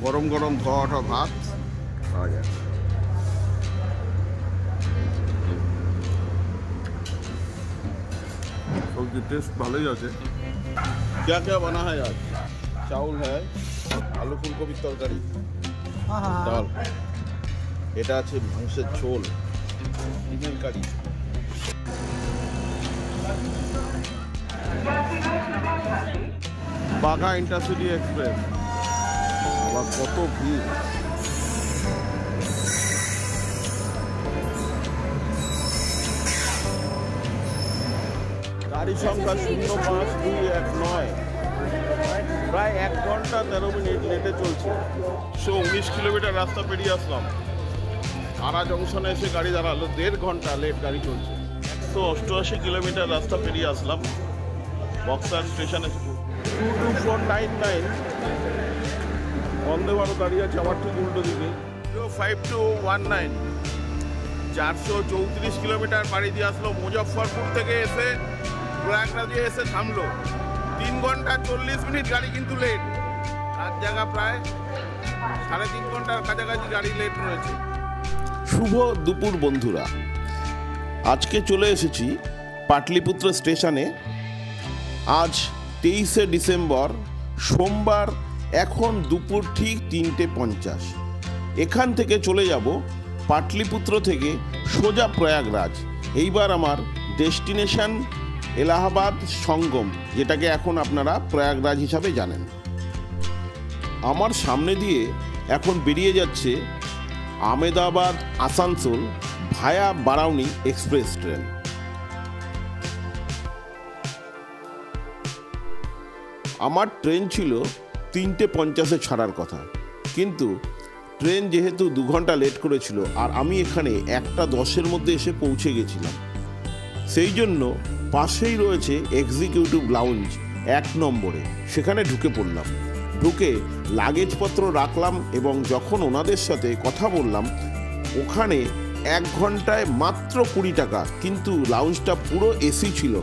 গরম গরম ধোয়া ওঠা ভাত পাওয়া যায়। सब्जी टेस्ट ভালোই আছে। क्या क्या बना है आज? चावल है, आलू फूलकपी तरकारी, ডাল, এটা আছে মাংসের ঝোল, ডিমের কারি। বাঘা ইন্টারসিটি এক্সপ্রেস, আবার কত ভিড়। গাড়ি সংখ্যা 05219, প্রায় 1 ঘন্টা 13 মিনিট লেটে চলছে। 19 কিলোমিটার রাস্তা পেরিয়ে আসলাম, আরা জংশনে এসে গাড়ি দাঁড়ালো, 1.5 ঘন্টা লেট গাড়ি চলছে। 188 কিলোমিটার রাস্তা পেরিয়ে আসলাম বক্সার স্টেশনে। 22499 বন্দে ভারত দাঁড়িয়ে আছে আমার ঠিক উল্টো দিকে। 05219 434 কিলোমিটার পাড়ি দিয়ে আসলো মুজফ্ফরপুর থেকে এসে প্রয়াগরাজে এসে থামলো। 3 ঘন্টা 40 মিনিট গাড়ি কিন্তু লেট, রাত জায়গা প্রায় 3.5 ঘন্টার কাছাকাছি গাড়ি লেট রয়েছে। শুভ দুপুর বন্ধুরা, আজকে চলে এসেছি পাটলিপুত্র স্টেশনে। আজ 23শে ডিসেম্বর সোমবার, এখন দুপুর ঠিক 3:50। এখান থেকে চলে যাব পাটলিপুত্র থেকে সোজা প্রয়াগরাজ। এইবার আমার ডেস্টিনেশন এলাহাবাদ সঙ্গম, যেটাকে এখন আপনারা প্রয়াগরাজ হিসাবে জানেন। আমার সামনে দিয়ে এখন বেরিয়ে যাচ্ছে আহমেদাবাদ আসানসোল ভায়া বারাউনি এক্সপ্রেস ট্রেন। আমার ট্রেন ছিল 3:50-এ ছাড়ার কথা, কিন্তু ট্রেন যেহেতু 2 ঘন্টা লেট করেছিল আর আমি এখানে 1:10-এর মধ্যে এসে পৌঁছে গেছিলাম, সেই জন্য পাশেই রয়েছে এক্সিকিউটিভ লাউঞ্জ 1 নম্বরে, সেখানে ঢুকে পড়লাম। ঢুকে লাগেজপত্র রাখলাম এবং যখন ওনাদের সাথে কথা বললাম, ওখানে 1 ঘন্টায় মাত্র 20 টাকা, কিন্তু লাউঞ্জটা পুরো এসি ছিল।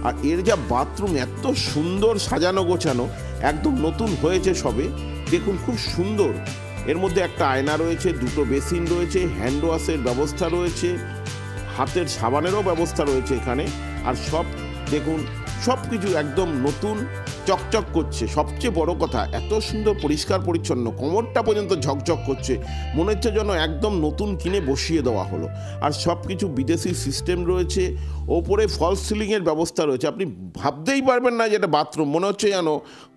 আর এর যা বাথরুম, এত সুন্দর সাজানো গোছানো, একদম নতুন হয়েছে সবে, দেখুন খুব সুন্দর। এর মধ্যে একটা আয়না রয়েছে, 2টো বেসিন রয়েছে, হ্যান্ড ওয়াশের ব্যবস্থা রয়েছে, হাতের সাবানেরও ব্যবস্থা রয়েছে এখানে। আর সব দেখুন, সব কিছু একদম নতুন, চকচক করছে। সবচেয়ে বড় কথা, এত সুন্দর পরিষ্কার পরিচ্ছন্ন, কোমরটা পর্যন্ত ঝকঝক করছে, মনে হচ্ছে যেন একদম নতুন কিনে বসিয়ে দেওয়া হলো। আর সব কিছু বিদেশি সিস্টেম রয়েছে, ওপরে ফলস সিলিংয়ের ব্যবস্থা রয়েছে। আপনি ভাবতেই পারবেন না যে এটা বাথরুম, মনে হচ্ছে যেন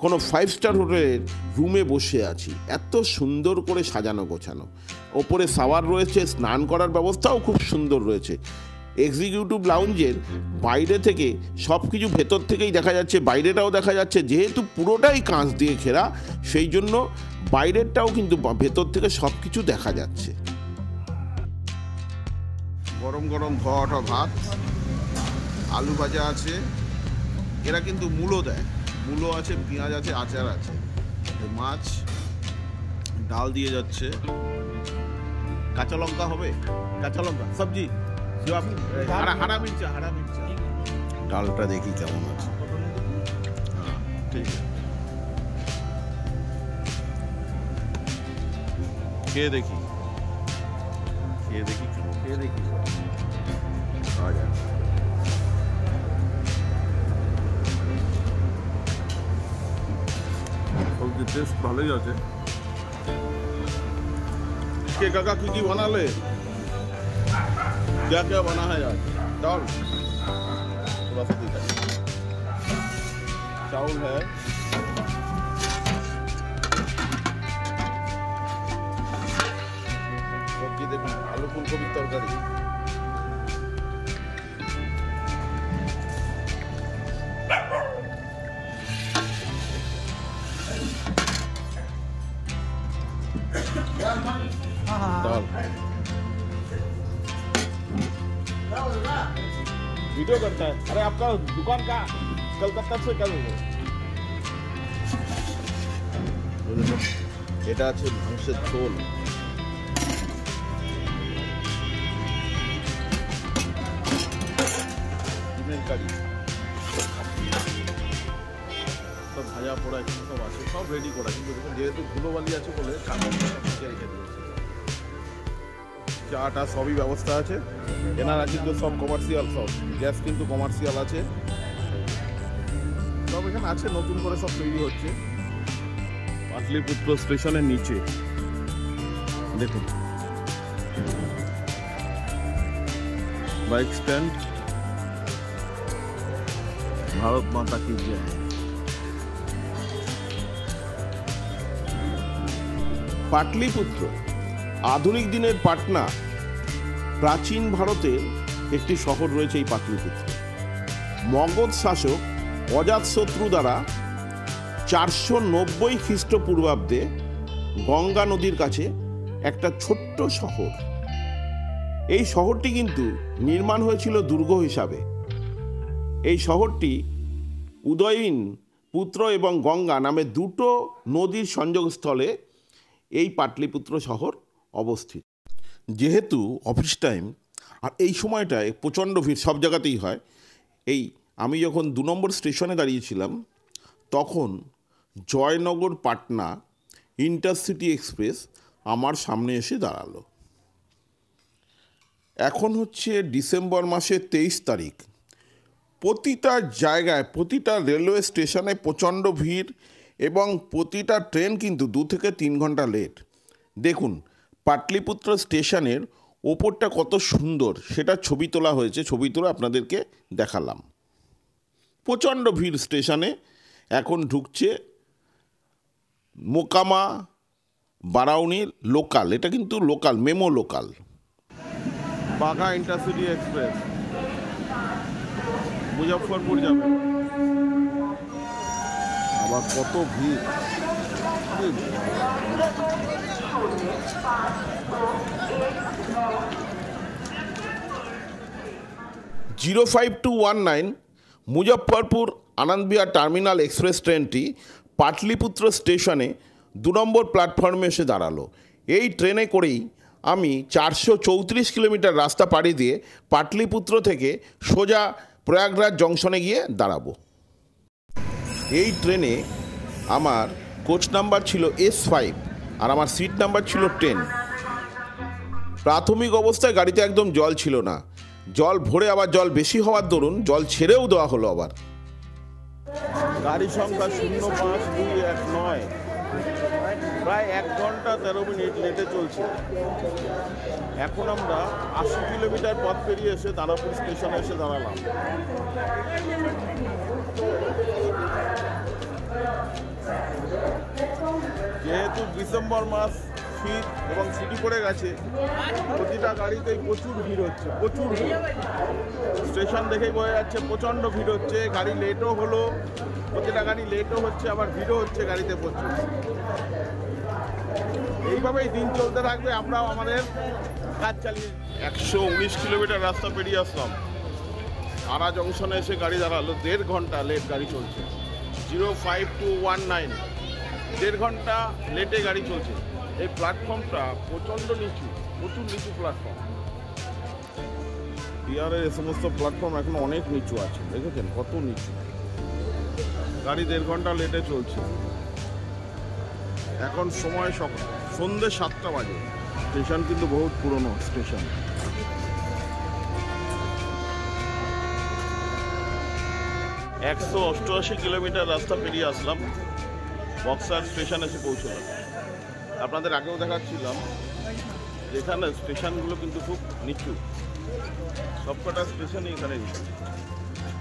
কোনো 5 স্টার হোটেলের রুমে বসে আছি, এত সুন্দর করে সাজানো গোছানো। ওপরে শাওয়ার রয়েছে, স্নান করার ব্যবস্থাও খুব সুন্দর রয়েছে। এক্সিকিউটিভ লাউঞ্জের বাইরে থেকে সব কিছু ভেতর থেকেই দেখা যাচ্ছে, বাইরেটাও দেখা যাচ্ছে। যেহেতু পুরোটাই কাঁচ দিয়ে ঘেরা, সেই জন্য বাইরেরটাও কিন্তু ভেতর থেকে সব কিছু দেখা যাচ্ছে। গরম গরম ধোয়া ওঠা ভাত, আলু ভাজা আছে, এরা কিন্তু মূলো দেয়, মূলো আছে, পেঁয়াজ আছে, আচার আছে, মাছ, ডাল দিয়ে যাচ্ছে, কাঁচা লঙ্কা হবে, কাঁচা লঙ্কা সবজি, হারা মির্চা, ডালটা দেখি কেমন আছে। ঠিক আছে, খেয়ে দেখি সবজি টেস্ট ভালোই আছে। কে কাকা কি কি বানালে? क्या क्या बना है यार? दाल, थोड़ा सा दिखा, चावल है, सब्जी देखो, आलू फूलकपी तरकारी, दाल। वीडियो करता है, अरे आपका दुकान का कलकत्ता से कल এটা আছে মাংসের ঝোল, তরকারি, সব ভাজা পোড়া সব আছে, সব রেডি করা, কিন্তু দেখুন যেহেতু ধুলোবালি আছে বলে রেখে দিয়েছে। চাটা সবই ব্যবস্থা আছে, এনারা কিন্তু সব কমার্শিয়াল, সব গ্যাস কিন্তু কমার্শিয়াল আছে, সব এখানে আছে, নতুন করে সব তৈরি হচ্ছে পাটলিপুত্র স্টেশনের নিচে। দেখুন বাইক স্ট্যান্ড, ভারত মাতা কি জয়। পাটলিপুত্র আধুনিক দিনের পাটনা, প্রাচীন ভারতের একটি শহর রয়েছে এই পাটলিপুত্র। মগধ শাসক অজাতশত্রু দ্বারা 490 খ্রিস্টপূর্বাব্দে গঙ্গা নদীর কাছে একটা ছোট্ট শহর। এই শহরটি কিন্তু নির্মাণ হয়েছিল দুর্গ হিসাবে। এই শহরটি উদয়ন পুত্র এবং গঙ্গা নামে দুটো নদীর সংযোগস্থলে এই পাটলিপুত্র শহর অবস্থিত। যেহেতু অফিস টাইম আর এই সময়টায় প্রচণ্ড ভিড় সব জায়গাতেই হয়, আমি যখন 2 নম্বর স্টেশনে দাঁড়িয়েছিলাম তখন জয়নগর পাটনা ইন্টারসিটি এক্সপ্রেস আমার সামনে এসে দাঁড়ালো। এখন হচ্ছে ডিসেম্বর মাসের 23 তারিখ। প্রতিটা জায়গায়, প্রতিটা রেলওয়ে স্টেশনে প্রচণ্ড ভিড় এবং প্রতিটা ট্রেন কিন্তু 2 থেকে 3 ঘন্টা লেট। দেখুন পাটলিপুত্র স্টেশনের ওপরটা কত সুন্দর, সেটা ছবি তোলা হয়েছে, ছবি তুলে আপনাদেরকে দেখালাম। প্রচণ্ড ভিড় স্টেশনে। এখন ঢুকছে মোকামা বারাউনি লোকাল, এটা কিন্তু লোকাল, মেমো লোকাল। বাঘা ইন্টারসিটি এক্সপ্রেস মুজফ্ফরপুর যাবে। আবার কত ভিড়, 05-19 মুজফ্ফরপুর আনন্দবিহার টার্মিনাল এক্সপ্রেস ট্রেনটি পাটলিপুত্র স্টেশনে 2 নম্বর প্ল্যাটফর্মে এসে দাঁড়ালো। এই ট্রেনে করেই আমি 434 কিলোমিটার রাস্তা পাড়ি দিয়ে পাটলিপুত্র থেকে সোজা প্রয়াগরাজ জংশনে গিয়ে দাঁড়াবো। এই ট্রেনে আমার কোচ নাম্বার ছিল S5 আর আমার সিট নাম্বার ছিল 10। প্রাথমিক অবস্থায় গাড়িতে একদম জল ছিল না, জল ভরে আবার জল বেশি হওয়ার দরুন জল ছেড়েও দেওয়া হলো। আবার গাড়ি সংখ্যা 05219, প্রায় 1 ঘন্টা 13 মিনিট লেটে চলছে। এখন আমরা 80 কিলোমিটার পথ পেরিয়ে এসে দানাপুর স্টেশনে এসে দাঁড়ালাম। যেহেতু ডিসেম্বর মাস, শীত এবং ছুটি পড়ে গেছে, প্রতিটা গাড়িতেই প্রচুর ভিড় হচ্ছে, প্রচুর ভিড়। স্টেশন দেখেই বোঝা যাচ্ছে প্রচণ্ড ভিড় হচ্ছে। গাড়ি লেটও হলো, প্রতিটা গাড়ি লেটও হচ্ছে, আবার ভিড়ও হচ্ছে গাড়িতে প্রচুর। এইভাবেই দিন চলতে থাকবে, আমরাও আমাদের কাজ চালিয়ে। 119 কিলোমিটার রাস্তা পেরিয়ে আসলাম, আরা জংশনে এসে গাড়ি দাঁড়ালো। 1.5 ঘন্টা লেট গাড়ি চলছে। 05-19, 1.5 ঘন্টা লেটে গাড়ি চলছে। এই প্ল্যাটফর্মটা প্রচণ্ড নিচু, প্রচুর নিচু প্ল্যাটফর্ম। বিহারের এই সমস্ত প্ল্যাটফর্ম এখন অনেক নিচু আছে, দেখেছেন কত নিচু। গাড়ি 1.5 ঘন্টা লেটে চলছে। এখন সময় সন্ধ্যে 7টা বাজে। স্টেশন কিন্তু বহুত পুরনো স্টেশন। একশো 88 কিলোমিটার রাস্তা পেরিয়ে আসলাম, বক্সার স্টেশন এসে পৌঁছলাম। আপনাদের আগেও দেখাচ্ছিলাম যেখানে স্টেশনগুলো কিন্তু খুব নিচু, সবকটা স্টেশনই এখানে নিচু।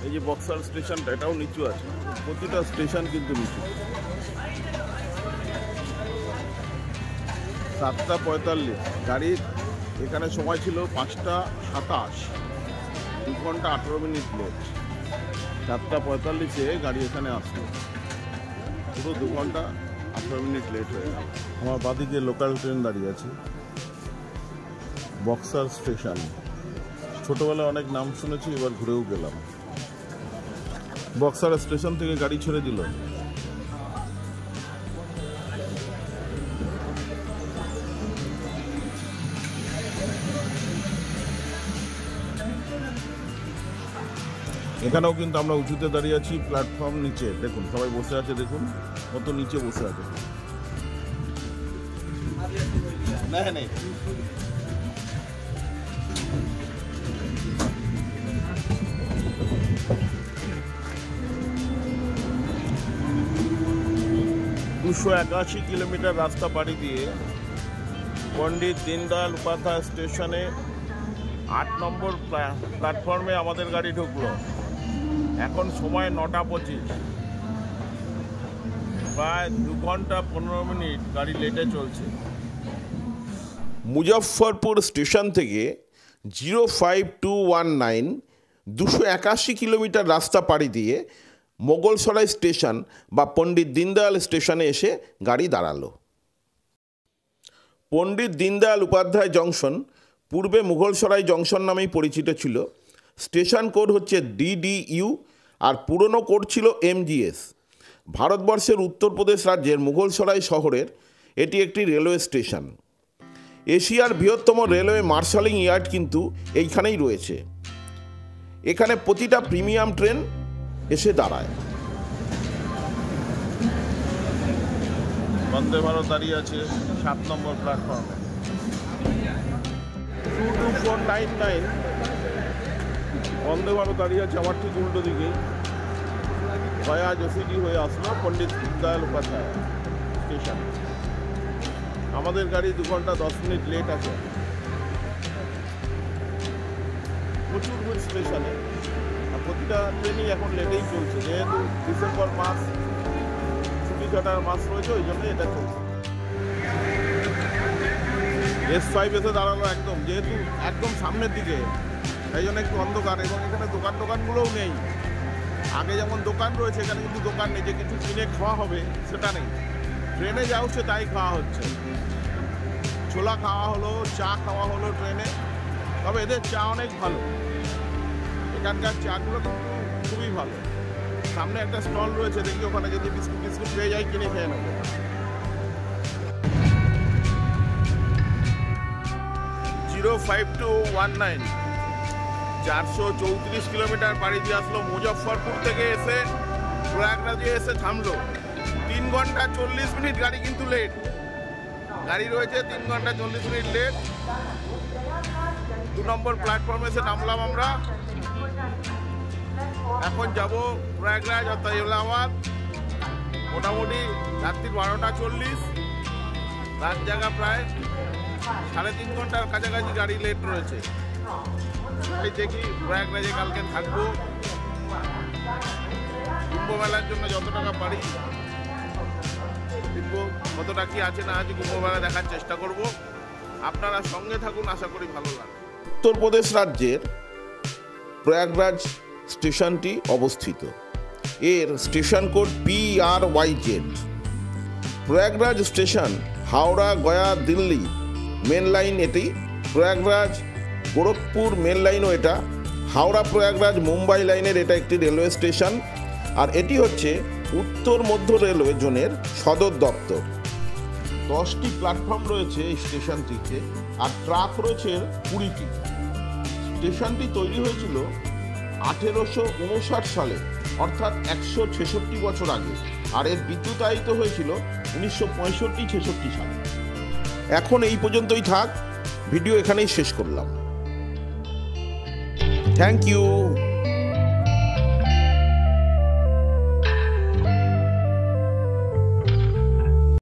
এই যে বক্সার স্টেশনটা, এটাও নিচু আছে, প্রতিটা স্টেশন কিন্তু নিচু। 7:45 গাড়ির এখানে সময় ছিল 5:27, 2 ঘন্টা 18 মিনিট লেট। 7:45-এ গাড়ি এখানে আসলো, পুরো 2 ঘন্টা 18 মিনিট লেট হয়ে গেল। আমার বাদিকে লোকাল ট্রেন দাঁড়িয়ে আছে, বক্সার স্টেশন। ছোটোবেলায় অনেক নাম শুনেছি, এবার ঘুরেও গেলাম। বক্সার স্টেশন থেকে গাড়ি ছেড়ে দিল। এখানেও কিন্তু আমরা উঁচুতে দাঁড়িয়ে আছি, প্ল্যাটফর্ম নিচে দেখুন সবাই বসে আছে, দেখুন কত নিচে বসে আছে। দুশো 81 কিলোমিটার রাস্তা পাড়ি দিয়ে পণ্ডিত দীনদয়াল উপাধ্যায় স্টেশনে 8 নম্বর প্ল্যাটফর্মে আমাদের গাড়ি ঢুকলো। এখন সময় 9:25, প্রায় 2 ঘন্টা 15 মিনিট গাড়ি লেটে চলছে। মুজফ্ফরপুর স্টেশন থেকে 05219 281 কিলোমিটার রাস্তা পাড়ি দিয়ে মোগলসরাই স্টেশন বা পণ্ডিত দীনদয়াল স্টেশনে এসে গাড়ি দাঁড়ালো। পণ্ডিত দীনদয়াল উপাধ্যায় জংশন পূর্বে মুঘলসরাই জংশন নামেই পরিচিত ছিল। স্টেশন কোড হচ্ছে DDU আর পুরনো কোড ছিল MGS। ভারতবর্ষের উত্তরপ্রদেশ রাজ্যের মুঘলসরাই শহরের এটি একটি রেলওয়ে স্টেশন। এশিয়ার বৃহত্তম রেলওয়ে মার্শালিং ইয়ার্ড কিন্তু এইখানেই রয়েছে। এখানে প্রতিটা প্রিমিয়াম ট্রেন এসে দাঁড়ায়। বন্দে ভারত দাঁড়িয়ে আছে 7 নম্বর প্ল্যাটফর্মে। 22499 বন্দে ভারত দাঁড়িয়ে আছে আমার ঠিক উল্টো দিকে, ভায়া জসিডি হয়ে আসলো পণ্ডিত দীনদয়াল উপাধ্যায় স্টেশন। আমাদের গাড়ি 2 ঘন্টা 10 মিনিট লেট আছে। প্রচুর ভিড় স্টেশনে, আর প্রতিটা ট্রেনই এখন লেটেই চলছে, যেহেতু ডিসেম্বর মাস ছুটি কাটার মাস রয়েছে, ওই জন্য এটা চলছে। S5 এসে দাঁড়ালো একদম, যেহেতু একদম সামনের দিকে, তাই জন্য একটু অন্ধকার, এবং এখানে দোকানগুলোও নেই। আগে যেমন দোকান রয়েছে, এখানে কিন্তু দোকান নেই যে কিছু কিনে খাওয়া হবে সেটা নেই। ট্রেনে যা হচ্ছে তাই খাওয়া হচ্ছে, ছোলা খাওয়া হলো, চা খাওয়া হলো ট্রেনে। তবে এদের চা অনেক ভালো, এখানকার চাগুলো কিন্তু খুবই ভালো। সামনে একটা স্টল রয়েছে, দেখি ওখানে যদি বিস্কুট পেয়ে যাই কিনে খেয়ে নেবো। 05219 434 কিলোমিটার পাড়ি দিয়ে আসলো। মুজফ্ফরপুর থেকে এসে প্রয়াগরাজে এসে থামলো। 3 ঘন্টা 40 মিনিট গাড়ি কিন্তু লেট। গাড়ি রয়েছে 3 ঘন্টা 40 মিনিট লেট। 2 নম্বর প্ল্যাটফর্মে এসে নামলাম আমরা। এখন যাব প্রয়াগরাজ অর্থাৎ এলাহাবাদ। মোটামুটি রাত্রি 12টা 40, রাত জায়গা প্রায় 3.5 ঘন্টার কাছাকাছি গাড়ি লেট রয়েছে। দেখি প্রয়াগরাজে কালকে থাকবো, কুম্ভ মেলার জন্য যত টাকা পারি দেখবো, কতটা কি আছে না আছে কুম্ভ মেলা দেখার চেষ্টা করব। আপনারা সঙ্গে থাকুন, আশা করি ভালো লাগবে। উত্তরপ্রদেশ রাজ্যের প্রয়াগরাজ স্টেশনটি অবস্থিত। এর station code PRYZ। Prayagraj station Howrah, Gaya, Delhi main line এটি। প্রয়াগরাজ গোরখপুর মেন লাইনও এটা। হাওড়া প্রয়াগরাজ মুম্বাই লাইনের এটা একটি রেলওয়ে স্টেশন, আর এটি হচ্ছে উত্তর মধ্য রেলওয়ে জোনের সদর দপ্তর। 10টি প্ল্যাটফর্ম রয়েছে এই স্টেশনটিতে, আর ট্রাক রয়েছে 20টি। স্টেশনটি তৈরি হয়েছিল 1859 সালে, অর্থাৎ 166 বছর আগে, আর এর বিদ্যুতায়িত হয়েছিল 1965-66 সালে। এখন এই পর্যন্তই থাক, ভিডিও এখানেই শেষ করলাম। Thank you.